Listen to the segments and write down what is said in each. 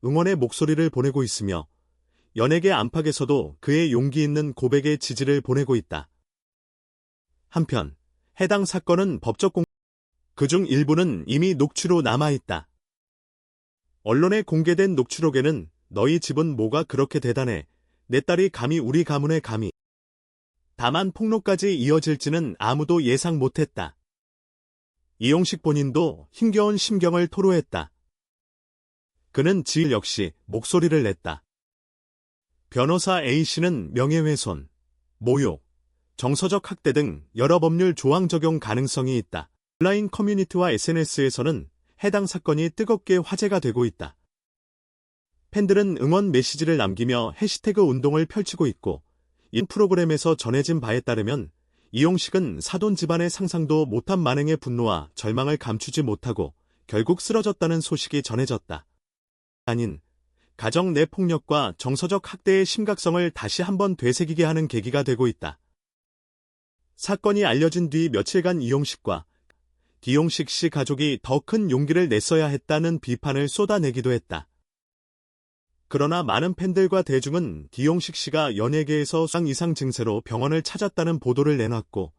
응원의 목소리를 보내고 있으며 연예계 안팎에서도 그의 용기 있는 고백에 지지를 보내고 있다. 한편 해당 사건은 법적 그중 일부는 이미 녹취로 남아있다. 언론에 공개된 녹취록에는 너희 집은 뭐가 그렇게 대단해. 내 딸이 감히 우리 가문에 감히. 다만 폭로까지 이어질지는 아무도 예상 못했다. 이용식 본인도 힘겨운 심경을 토로했다. 그는 지일 역시 목소리를 냈다. 변호사 A씨는 명예훼손, 모욕, 정서적 학대 등 여러 법률 조항 적용 가능성이 있다. 온라인 커뮤니티와 SNS에서는 해당 사건이 뜨겁게 화제가 되고 있다. 팬들은 응원 메시지를 남기며 해시태그 운동을 펼치고 있고, 이 프로그램에서 전해진 바에 따르면 이용식은 사돈 집안의 상상도 못한 만행의 분노와 절망을 감추지 못하고 결국 쓰러졌다는 소식이 전해졌다. 아닌 가정 내 폭력과 정서적 학대의 심각성을 다시 한번 되새기게 하는 계기가 되고 있다. 사건이 알려진 뒤 며칠간 이용식과 기용식 씨 가족이 더 큰 용기를 냈어야 했다는 비판을 쏟아내기도 했다. 그러나 많은 팬들과 대중은 기용식 씨가 연예계에서 수상 이상 증세로 병원을 찾았다는 보도를 내놨고,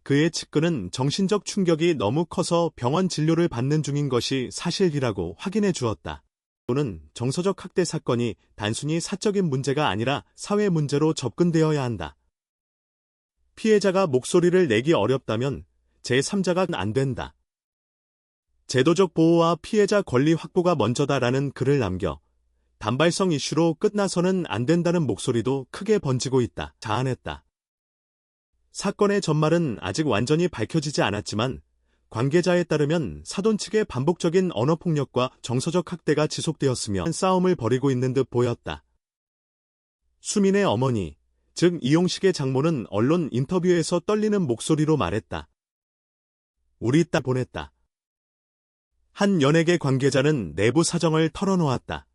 그의 측근은 정신적 충격이 너무 커서 병원 진료를 받는 중인 것이 사실이라고 확인해 주었다. 또는 정서적 학대 사건이 단순히 사적인 문제가 아니라 사회 문제로 접근되어야 한다. 피해자가 목소리를 내기 어렵다면 제3자가 안 된다. 제도적 보호와 피해자 권리 확보가 먼저다라는 글을 남겨 단발성 이슈로 끝나서는 안 된다는 목소리도 크게 번지고 있다. 자안했다. 사건의 전말은 아직 완전히 밝혀지지 않았지만 관계자에 따르면 사돈 측의 반복적인 언어폭력과 정서적 학대가 지속되었으며 싸움을 벌이고 있는 듯 보였다. 수민의 어머니, 즉 이용식의 장모는 언론 인터뷰에서 떨리는 목소리로 말했다. 우리 딸 보냈다. 한 연예계 관계자는 내부 사정을 털어놓았다.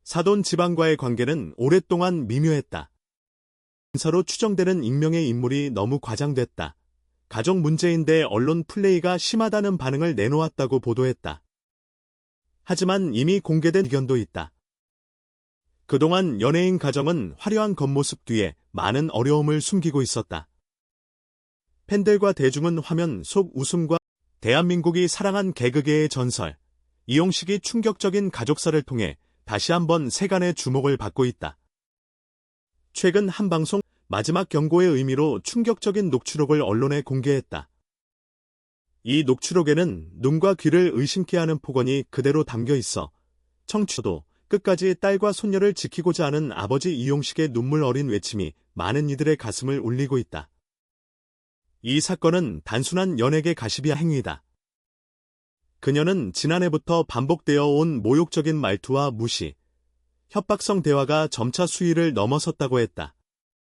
사돈 집안과의 관계는 오랫동안 미묘했다. 인사로 추정되는 익명의 인물이 너무 과장됐다. 가족 문제인데 언론 플레이가 심하다는 반응을 내놓았다고 보도했다. 하지만 이미 공개된 의견도 있다. 그동안 연예인 가정은 화려한 겉모습 뒤에 많은 어려움을 숨기고 있었다. 팬들과 대중은 화면 속 웃음과 대한민국이 사랑한 개그계의 전설, 이용식이 충격적인 가족사를 통해 다시 한번 세간의 주목을 받고 있다. 최근 한 방송 마지막 경고의 의미로 충격적인 녹취록을 언론에 공개했다. 이 녹취록에는 눈과 귀를 의심케 하는 폭언이 그대로 담겨 있어 청취자도 끝까지 딸과 손녀를 지키고자 하는 아버지 이용식의 눈물 어린 외침이 많은 이들의 가슴을 울리고 있다. 이 사건은 단순한 연예계 가십이야 행위다. 그녀는 지난해부터 반복되어 온 모욕적인 말투와 무시, 협박성 대화가 점차 수위를 넘어섰다고 했다.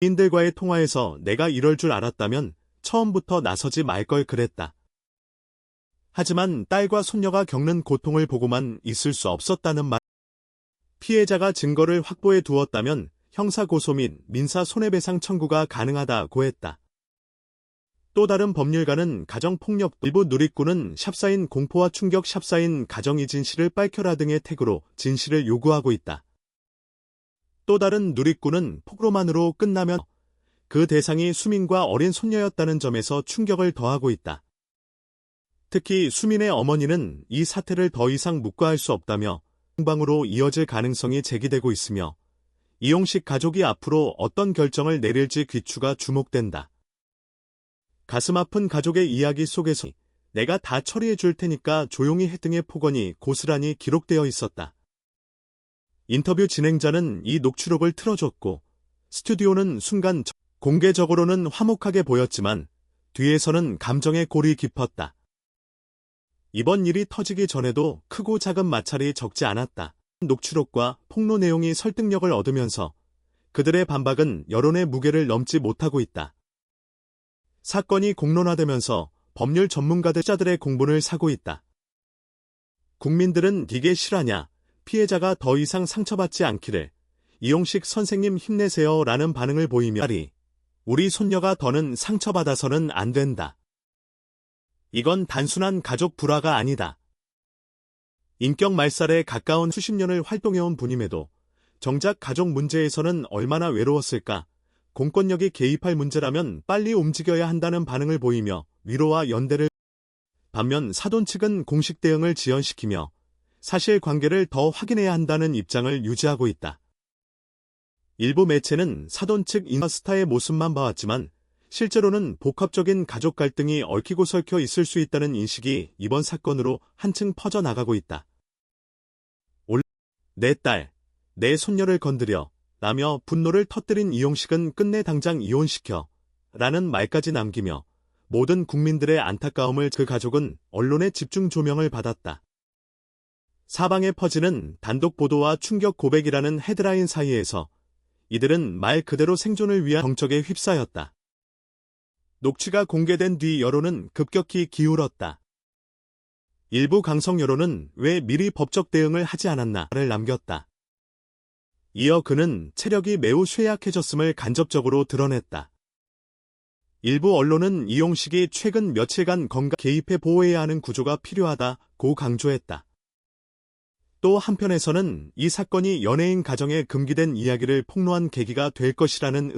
인들과의 통화에서 내가 이럴 줄 알았다면 처음부터 나서지 말 걸 그랬다. 하지만 딸과 손녀가 겪는 고통을 보고만 있을 수 없었다는 말. 피해자가 증거를 확보해 두었다면 형사고소 및 민사 손해배상 청구가 가능하다고 했다. 또 다른 법률가는 가정폭력 일부 누리꾼은 샵사인 공포와 충격 샵사인 가정이 진실을 밝혀라 등의 태그로 진실을 요구하고 있다. 또 다른 누리꾼은 폭로만으로 끝나면 그 대상이 수민과 어린 손녀였다는 점에서 충격을 더하고 있다. 특히 수민의 어머니는 이 사태를 더 이상 묵과할 수 없다며 공방으로 이어질 가능성이 제기되고 있으며 이용식 가족이 앞으로 어떤 결정을 내릴지 귀추가 주목된다. 가슴 아픈 가족의 이야기 속에서 내가 다 처리해 줄 테니까 조용히 해 등의 폭언이 고스란히 기록되어 있었다. 인터뷰 진행자는 이 녹취록을 틀어줬고 스튜디오는 순간 공개적으로는 화목하게 보였지만 뒤에서는 감정의 골이 깊었다. 이번 일이 터지기 전에도 크고 작은 마찰이 적지 않았다. 녹취록과 폭로 내용이 설득력을 얻으면서 그들의 반박은 여론의 무게를 넘지 못하고 있다. 사건이 공론화되면서 법률 전문가들의 공분을 사고 있다. 국민들은 이게 실화냐, 피해자가 더 이상 상처받지 않기를, 이용식 선생님 힘내세요 라는 반응을 보이며 우리 손녀가 더는 상처받아서는 안 된다. 이건 단순한 가족 불화가 아니다. 인격 말살에 가까운 수십 년을 활동해온 분임에도 정작 가족 문제에서는 얼마나 외로웠을까? 공권력이 개입할 문제라면 빨리 움직여야 한다는 반응을 보이며 위로와 연대를 반면 사돈 측은 공식 대응을 지연시키며 사실관계를 더 확인해야 한다는 입장을 유지하고 있다. 일부 매체는 사돈 측 인스타의 모습만 봐왔지만 실제로는 복합적인 가족 갈등이 얽히고 설켜 있을 수 있다는 인식이 이번 사건으로 한층 퍼져나가고 있다. 내 딸, 내 손녀를 건드려 라며 분노를 터뜨린 이용식은 끝내 당장 이혼시켜 라는 말까지 남기며 모든 국민들의 안타까움을 그 가족은 언론의 집중 조명을 받았다. 사방에 퍼지는 단독 보도와 충격 고백이라는 헤드라인 사이에서 이들은 말 그대로 생존을 위한 정적에 휩싸였다. 녹취가 공개된 뒤 여론은 급격히 기울었다. 일부 강성 여론은 왜 미리 법적 대응을 하지 않았나를 남겼다. 이어 그는 체력이 매우 쇠약해졌음을 간접적으로 드러냈다. 일부 언론은 이용식이 최근 며칠간 건강 개입해 보호해야 하는 구조가 필요하다고 강조했다. 또 한편에서는 이 사건이 연예인 가정에 금기된 이야기를 폭로한 계기가 될 것이라는